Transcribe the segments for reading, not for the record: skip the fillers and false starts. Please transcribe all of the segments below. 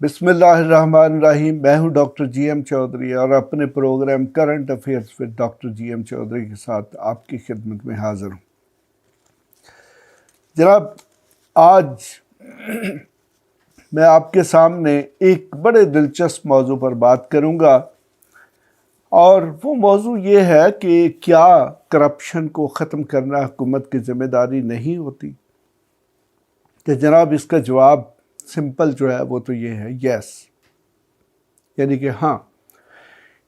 بسم اللہ الرحمن الرحیم۔ میں ہوں ڈاکٹر جی ایم چودھری اور اپنے program current affairs with doctor G M Chaudhry کے ساتھ آپ کی خدمت میں حاضر ہوں۔ جناب، آج میں آپ کے سامنے ایک بڑے دلچسپ موضوع پر بات کروں گا، اور وہ موضوع یہ ہے کہ کیا کرپشن کو ختم کرنا حکومت کی ذمہ داری نہیں ہوتی؟ کہ جناب اس کا جواب سمپل جو ہے وہ تو یہ ہے یس، یعنی کہ ہاں،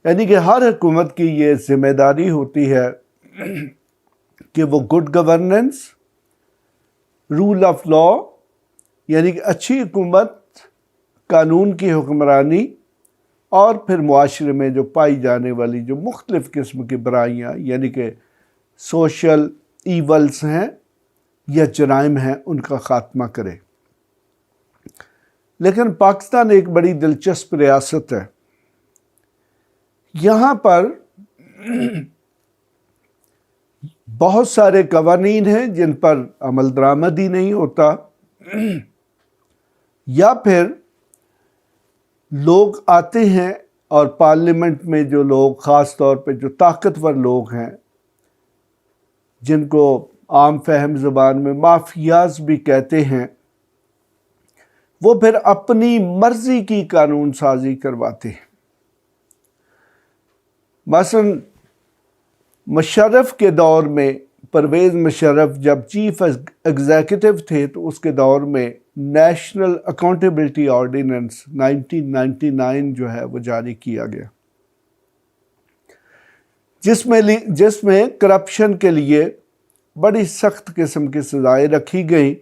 یعنی کہ ہر حکومت کی یہ ذمہ داری ہوتی ہے کہ وہ good governance, rule of law, یعنی کہ اچھی حکومت، قانون کی حکمرانی، اور پھر معاشرے میں جو پائی جانے والی جو مختلف قسم کی برائیاں یعنی کہ سوشل ایولز ہیں یا جرائم ہیں، ان کا خاتمہ کرے۔ لیکن پاکستان ایک بڑی دلچسپ ریاست ہے۔ یہاں پر بہت سارے قوانین ہیں جن پر عمل درآمد ہی نہیں ہوتا، یا پھر لوگ آتے ہیں اور پارلیمنٹ میں جو لوگ، خاص طور پہ جو طاقتور لوگ ہیں، جن کو عام فہم زبان میں مافیاز بھی کہتے ہیں، وہ پھر اپنی مرضی کی قانون سازی کرواتے ہیں۔ مثلا مشرف کے دور میں، پرویز مشرف جب چیف ایگزیکٹو تھے تو اس کے دور میں نیشنل اکاؤنٹیبلٹی آرڈیننس 1999 جو ہے وہ جاری کیا گیا، جس میں کرپشن کے لیے بڑی سخت قسم کی سزائیں رکھی گئیں۔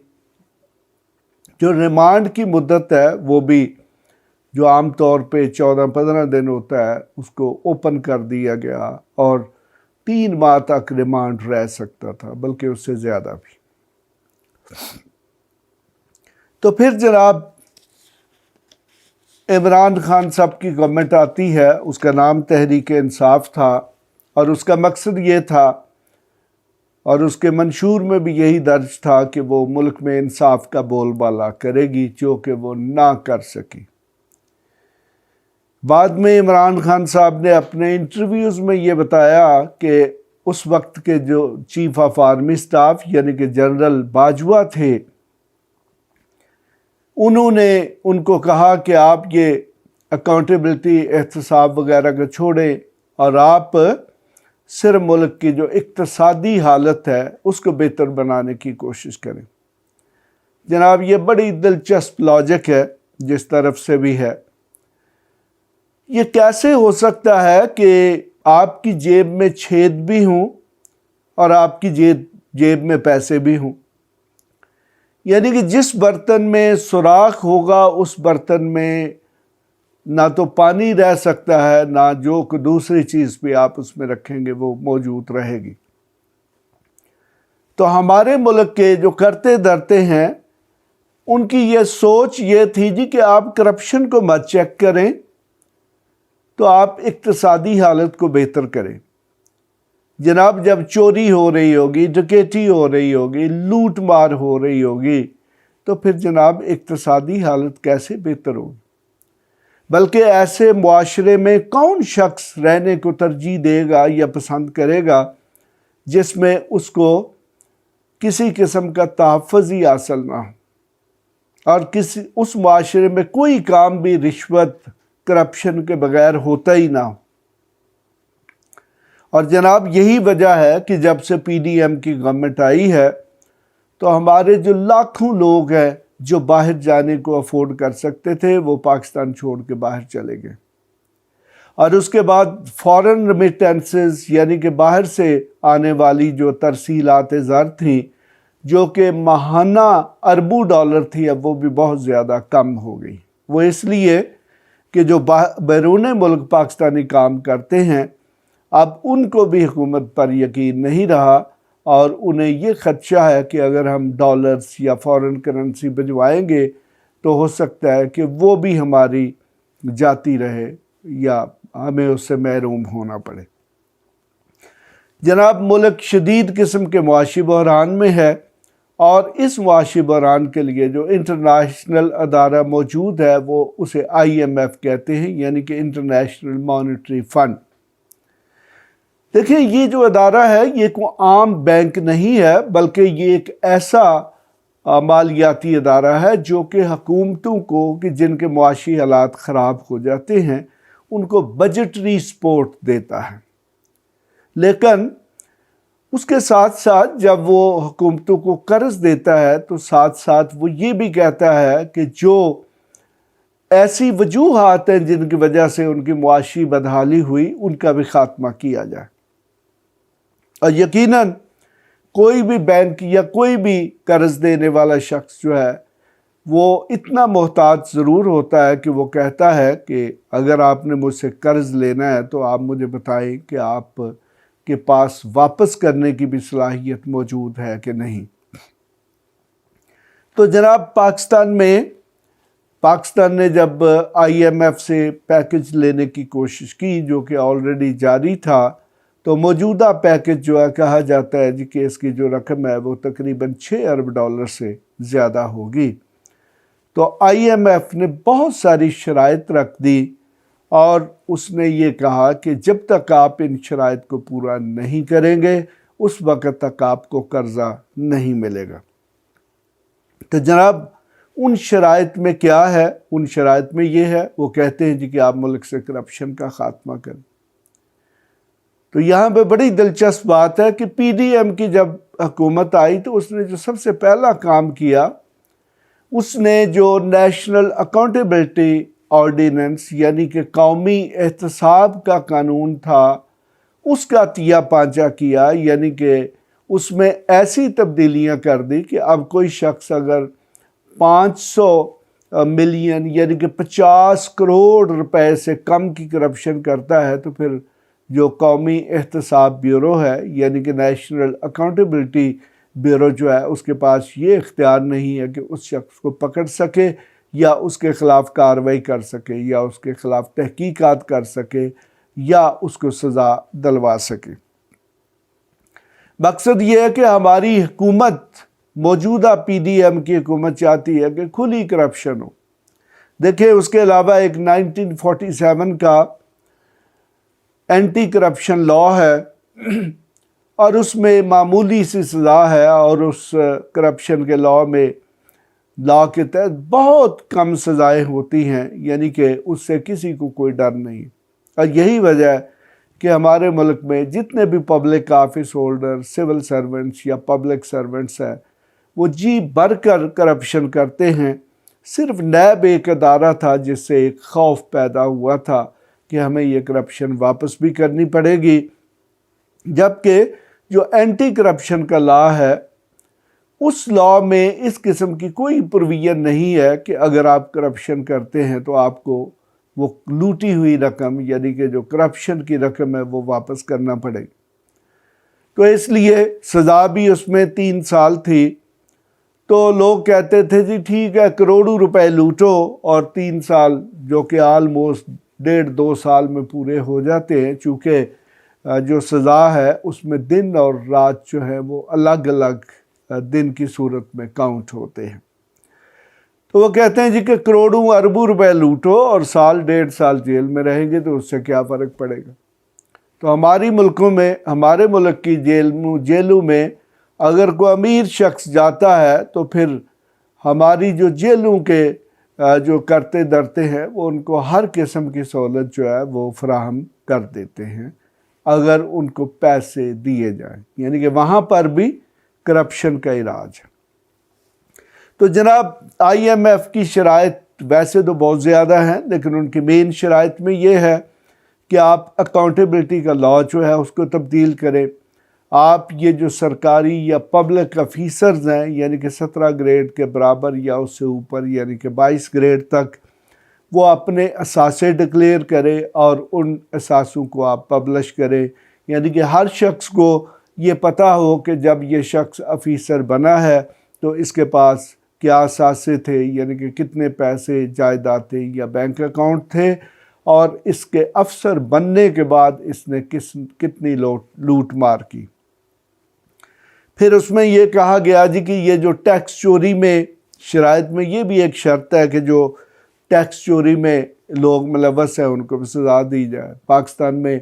جو ریمانڈ کی مدت ہے وہ بھی جو عام طور پہ 14-15 دن ہوتا ہے، اس کو اوپن کر دیا گیا، اور 3 ماہ تک ریمانڈ رہ سکتا تھا، بلکہ اس سے زیادہ بھی۔ تو پھر جناب عمران خان صاحب کی گورنمنٹ آتی ہے، اس کا نام تحریک انصاف تھا، اور اس کا مقصد یہ تھا، اور اس کے منشور میں بھی یہی درج تھا، کہ وہ ملک میں انصاف کا بول بالا کرے گی، جو کہ وہ نہ کر سکی۔ بعد میں عمران خان صاحب نے اپنے انٹرویوز میں یہ بتایا کہ اس وقت کے جو چیف آف آرمی سٹاف یعنی کہ جنرل باجوہ تھے، انہوں نے ان کو کہا کہ آپ یہ اکاؤنٹیبلٹی، احتساب وغیرہ کو چھوڑیں، اور آپ صرف ملک کی جو اقتصادی حالت ہے اس کو بہتر بنانے کی کوشش کریں۔ جناب یہ بڑی دلچسپ لاجک ہے جس طرف سے بھی ہے۔ یہ کیسے ہو سکتا ہے کہ آپ کی جیب میں چھید بھی ہوں اور آپ کی جیب میں پیسے بھی ہوں؟ یعنی کہ جس برتن میں سوراخ ہوگا اس برتن میں نہ تو پانی رہ سکتا ہے، نہ جو دوسری چیز بھی آپ اس میں رکھیں گے وہ موجود رہے گی۔ تو ہمارے ملک کے جو کرتے دھرتے ہیں، ان کی یہ سوچ یہ تھی جی کہ آپ کرپشن کو مت چیک کریں، تو آپ اقتصادی حالت کو بہتر کریں۔ جناب جب چوری ہو رہی ہوگی، ڈکیتی ہو رہی ہوگی، لوٹ مار ہو رہی ہوگی، تو پھر جناب اقتصادی حالت کیسے بہتر ہوگی؟ بلکہ ایسے معاشرے میں کون شخص رہنے کو ترجیح دے گا یا پسند کرے گا جس میں اس کو کسی قسم کا تحفظ ہی حاصل نہ ہو، اور اس معاشرے میں کوئی کام بھی رشوت، کرپشن کے بغیر ہوتا ہی نہ ہو۔ اور جناب یہی وجہ ہے کہ جب سے پی ڈی ایم کی گورنمنٹ آئی ہے تو ہمارے جو لاکھوں لوگ ہیں جو باہر جانے کو افورڈ کر سکتے تھے، وہ پاکستان چھوڑ کے باہر چلے گئے، اور اس کے بعد فارن ریمیٹنسز یعنی کہ باہر سے آنے والی جو ترسیلات زر تھیں، جو کہ ماہانہ اربوں ڈالر تھی، اب وہ بھی بہت زیادہ کم ہو گئی۔ وہ اس لیے کہ جو بیرون ملک پاکستانی کام کرتے ہیں، اب ان کو بھی حکومت پر یقین نہیں رہا، اور انہیں یہ خدشہ ہے کہ اگر ہم ڈالرز یا فارن کرنسی بھجوائیں گے تو ہو سکتا ہے کہ وہ بھی ہماری جاتی رہے یا ہمیں اس سے محروم ہونا پڑے۔ جناب ملک شدید قسم کے معاشی بحران میں ہے، اور اس معاشی بحران کے لیے جو انٹرنیشنل ادارہ موجود ہے وہ اسے IMF کہتے ہیں، یعنی کہ انٹرنیشنل مانیٹری فنڈ۔ دیکھیں یہ جو ادارہ ہے یہ کوئی عام بینک نہیں ہے، بلکہ یہ ایک ایسا مالیاتی ادارہ ہے جو کہ حکومتوں کو کہ جن کے معاشی حالات خراب ہو جاتے ہیں ان کو بجٹری سپورٹ دیتا ہے، لیکن اس کے ساتھ ساتھ جب وہ حکومتوں کو قرض دیتا ہے تو ساتھ ساتھ وہ یہ بھی کہتا ہے کہ جو ایسی وجوہات ہیں جن کی وجہ سے ان کی معاشی بدحالی ہوئی ان کا بھی خاتمہ کیا جائے۔ اور یقیناً کوئی بھی بینک یا کوئی بھی قرض دینے والا شخص جو ہے وہ اتنا محتاط ضرور ہوتا ہے کہ وہ کہتا ہے کہ اگر آپ نے مجھ سے قرض لینا ہے تو آپ مجھے بتائیں کہ آپ کے پاس واپس کرنے کی بھی صلاحیت موجود ہے کہ نہیں۔ تو جناب پاکستان نے جب IMF سے پیکج لینے کی کوشش کی جو کہ آلریڈی جاری تھا، تو موجودہ پیکج جو ہے کہا جاتا ہے جی کہ اس کی جو رقم ہے وہ تقریباً $6 ارب سے زیادہ ہوگی۔ تو IMF نے بہت ساری شرائط رکھ دی اور اس نے یہ کہا کہ جب تک آپ ان شرائط کو پورا نہیں کریں گے اس وقت تک آپ کو قرضہ نہیں ملے گا۔ تو جناب ان شرائط میں کیا ہے؟ ان شرائط میں یہ ہے، وہ کہتے ہیں جی کہ آپ ملک سے کرپشن کا خاتمہ کریں۔ تو یہاں پہ بڑی دلچسپ بات ہے کہ PDM کی جب حکومت آئی تو اس نے جو سب سے پہلا کام کیا، اس نے جو نیشنل اکاؤنٹیبلٹی آرڈیننس یعنی کہ قومی احتساب کا قانون تھا اس کا تیا پانچا کیا، یعنی کہ اس میں ایسی تبدیلیاں کر دی کہ اب کوئی شخص اگر 500 ملین یعنی کہ 50 کروڑ روپے سے کم کی کرپشن کرتا ہے تو پھر جو قومی احتساب بیورو ہے یعنی کہ نیشنل اکاؤنٹیبلٹی بیورو جو ہے اس کے پاس یہ اختیار نہیں ہے کہ اس شخص کو پکڑ سکے یا اس کے خلاف کارروائی کر سکے یا اس کے خلاف تحقیقات کر سکے یا اس کو سزا دلوا سکے۔ مقصد یہ ہے کہ ہماری حکومت، موجودہ PDM کی حکومت چاہتی ہے کہ کھلی کرپشن ہو۔ دیکھیں اس کے علاوہ ایک 1947 کا اینٹی کرپشن لا ہے اور اس میں معمولی سی سزا ہے، اور اس کرپشن کے لا کے تحت بہت کم سزائیں ہوتی ہیں، یعنی کہ اس سے کسی کو کوئی ڈر نہیں۔ اور یہی وجہ ہے کہ ہمارے ملک میں جتنے بھی public office holder, civil servants یا پبلک سرونٹس ہیں وہ جی بھر کر کرپشن کرتے ہیں۔ صرف نیب ایک ادارہ تھا جس سے ایک خوف پیدا ہوا تھا کہ ہمیں یہ کرپشن واپس بھی کرنی پڑے گی، جبکہ جو اینٹی کرپشن کا لا ہے اس لا میں اس قسم کی کوئی پروویژن نہیں ہے کہ اگر آپ کرپشن کرتے ہیں تو آپ کو وہ لوٹی ہوئی رقم یعنی کہ جو کرپشن کی رقم ہے وہ واپس کرنا پڑے گی۔ تو اس لیے سزا بھی اس میں 3 سال تھی۔ تو لوگ کہتے تھے جی ٹھیک ہے کروڑوں روپے لوٹو، اور 3 سال جو کہ آلموسٹ 1.5-2 سال میں پورے ہو جاتے ہیں، چونکہ جو سزا ہے اس میں دن اور رات جو ہے وہ الگ الگ دن کی صورت میں کاؤنٹ ہوتے ہیں۔ تو وہ کہتے ہیں جی کہ کروڑوں اربوں روپے لوٹو اور 1.5 سال جیل میں رہیں گے تو اس سے کیا فرق پڑے گا۔ تو ہمارے ملک کی جیلوں میں اگر کوئی امیر شخص جاتا ہے تو پھر ہماری جو جیلوں کے جو کرتے درتے ہیں وہ ان کو ہر قسم کی سہولت جو ہے وہ فراہم کر دیتے ہیں اگر ان کو پیسے دیے جائیں، یعنی کہ وہاں پر بھی کرپشن کا علاج ہے۔ تو جناب IMF کی شرائط ویسے تو بہت زیادہ ہیں، لیکن ان کی مین شرائط میں یہ ہے کہ آپ اکاؤنٹیبلٹی کا لا جو ہے اس کو تبدیل کریں۔ آپ یہ جو سرکاری یا پبلک آفیسرز ہیں یعنی کہ 17 گریڈ کے برابر یا اس سے اوپر یعنی کہ 22 گریڈ تک، وہ اپنے اثاثے ڈکلیئر کرے اور ان اثاثوں کو آپ پبلش کریں، یعنی کہ ہر شخص کو یہ پتہ ہو کہ جب یہ شخص آفیسر بنا ہے تو اس کے پاس کیا اثاثے تھے، یعنی کہ کتنے پیسے جائیدادیں یا بینک اکاؤنٹ تھے، اور اس کے افسر بننے کے بعد اس نے کتنی لوٹ مار کی۔ پھر اس میں یہ کہا گیا جی کہ یہ جو ٹیکس چوری میں شرائط میں یہ بھی ایک شرط ہے کہ جو ٹیکس چوری میں لوگ ملوث ہیں ان کو بھی سزا دی جائے۔ پاکستان میں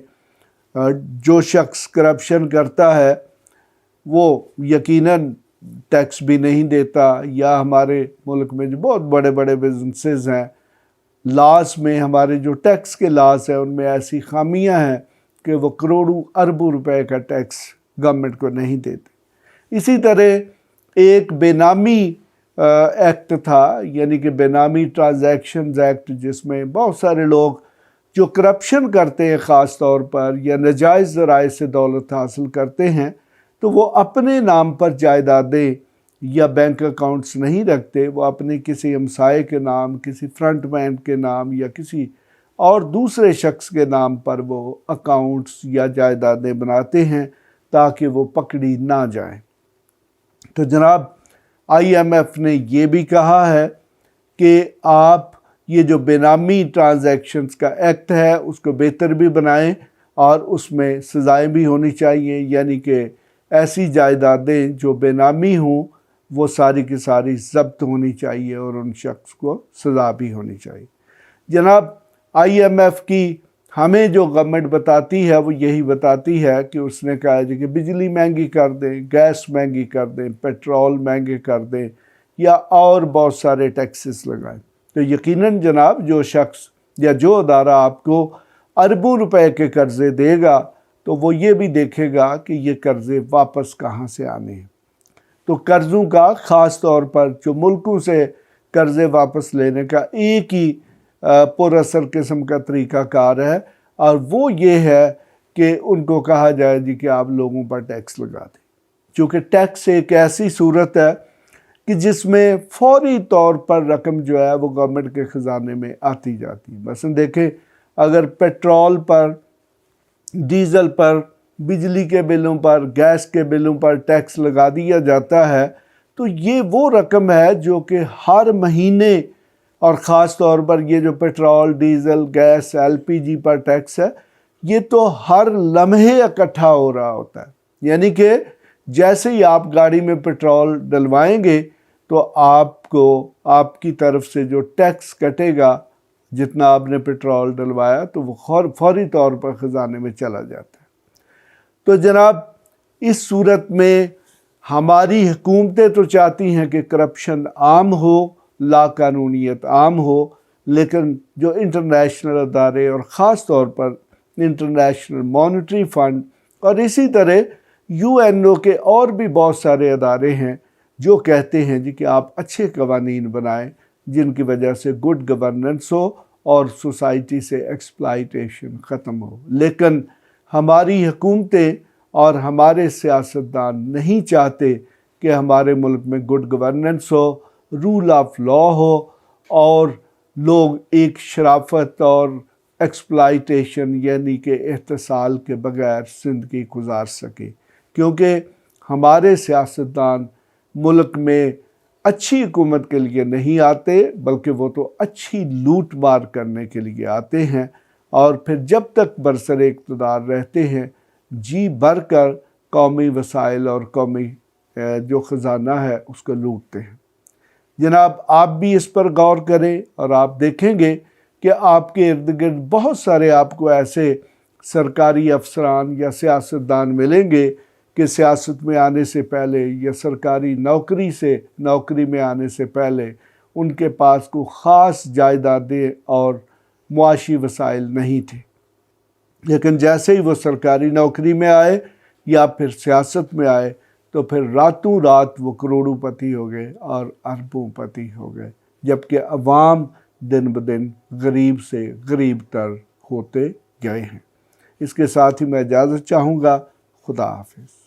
جو شخص کرپشن کرتا ہے وہ یقیناً ٹیکس بھی نہیں دیتا، یا ہمارے ملک میں جو بہت بڑے بڑے بزنسز ہیں، لاز میں ہمارے جو ٹیکس کے لاز ہیں ان میں ایسی خامیاں ہیں کہ وہ کروڑوں اربوں روپے کا ٹیکس گورنمنٹ کو نہیں دیتے۔ اسی طرح ایک بے نامی ایکٹ تھا، یعنی کہ بے نامی ٹرانزیکشنز ایکٹ، جس میں بہت سارے لوگ جو کرپشن کرتے ہیں خاص طور پر یا ناجائز ذرائع سے دولت حاصل کرتے ہیں، تو وہ اپنے نام پر جائیدادیں یا بینک اکاؤنٹس نہیں رکھتے، وہ اپنے کسی ہمسائے کے نام، کسی فرنٹ مین کے نام یا کسی اور دوسرے شخص کے نام پر وہ اکاؤنٹس یا جائیدادیں بناتے ہیں تاکہ وہ پکڑی نہ جائیں۔ تو جناب آئی ایم ایف نے یہ بھی کہا ہے کہ آپ یہ جو بے نامی ٹرانزیکشنز کا ایکٹ ہے اس کو بہتر بھی بنائیں، اور اس میں سزائیں بھی ہونی چاہیے، یعنی کہ ایسی جائیدادیں جو بے نامی ہوں وہ ساری کی ساری ضبط ہونی چاہیے اور ان شخص کو سزا بھی ہونی چاہیے۔ جناب آئی ایم ایف کی ہمیں جو گورنمنٹ بتاتی ہے وہ یہی بتاتی ہے کہ اس نے کہا ہے کہ بجلی مہنگی کر دیں، گیس مہنگی کر دیں، پیٹرول مہنگے کر دیں، یا اور بہت سارے ٹیکسز لگائیں۔ تو یقیناً جناب جو شخص یا جو ادارہ آپ کو اربوں روپے کے قرضے دے گا تو وہ یہ بھی دیکھے گا کہ یہ قرضے واپس کہاں سے آنے ہیں۔ تو قرضوں کا خاص طور پر جو ملکوں سے قرضے واپس لینے کا ایک ہی پر اثر قسم کا طریقہ کار ہے، اور وہ یہ ہے کہ ان کو کہا جائے جی کہ آپ لوگوں پر ٹیکس لگا دیں، چونکہ ٹیکس ایک ایسی صورت ہے کہ جس میں فوری طور پر رقم جو ہے وہ گورنمنٹ کے خزانے میں آتی جاتی ہے۔ مثلا دیکھیں، اگر پیٹرول پر، ڈیزل پر، بجلی کے بلوں پر، گیس کے بلوں پر ٹیکس لگا دیا جاتا ہے تو یہ وہ رقم ہے جو کہ ہر مہینے، اور خاص طور پر یہ جو petrol, diesel, gas, L P G پر ٹیکس ہے، یہ تو ہر لمحے اکٹھا ہو رہا ہوتا ہے۔ یعنی کہ جیسے ہی آپ گاڑی میں پیٹرول ڈلوائیں گے تو آپ کو آپ کی طرف سے جو ٹیکس کٹے گا جتنا آپ نے پیٹرول ڈلوایا تو وہ فوری طور پر خزانے میں چلا جاتا ہے۔ تو جناب اس صورت میں ہماری حکومتیں تو چاہتی ہیں کہ کرپشن عام ہو، لا قانونیت عام ہو، لیکن جو انٹرنیشنل ادارے اور خاص طور پر انٹرنیشنل مانیٹری فنڈ اور اسی طرح یو این او کے اور بھی بہت سارے ادارے ہیں جو کہتے ہیں جی کہ آپ اچھے قوانین بنائیں جن کی وجہ سے گڈ گورننس ہو اور سوسائٹی سے ایکسپلائٹیشن ختم ہو۔ لیکن ہماری حکومتیں اور ہمارے سیاستدان نہیں چاہتے کہ ہمارے ملک میں گڈ گورننس ہو، رول آف لا ہو، اور لوگ ایک شرافت اور ایکسپلائٹیشن یعنی کہ احتسال کے بغیر زندگی گزار سکے، کیونکہ ہمارے سیاستدان ملک میں اچھی حکومت کے لیے نہیں آتے بلکہ وہ تو اچھی لوٹ مار کرنے کے لیے آتے ہیں، اور پھر جب تک برسر اقتدار رہتے ہیں جی بھر کر قومی وسائل اور قومی جو خزانہ ہے اس کو لوٹتے ہیں۔ جناب آپ بھی اس پر غور کریں اور آپ دیکھیں گے کہ آپ کے ارد گرد بہت سارے آپ کو ایسے سرکاری افسران یا سیاستدان ملیں گے کہ سیاست میں آنے سے پہلے یا سرکاری نوکری میں آنے سے پہلے ان کے پاس کوئی خاص جائیدادیں اور معاشی وسائل نہیں تھے، لیکن جیسے ہی وہ سرکاری نوکری میں آئے یا پھر سیاست میں آئے تو پھر راتوں رات وہ کروڑوں پتی ہو گئے اور اربوں پتی ہو گئے، جبکہ عوام دن بدن غریب سے غریب تر ہوتے گئے ہیں۔ اس کے ساتھ ہی میں اجازت چاہوں گا۔ خدا حافظ۔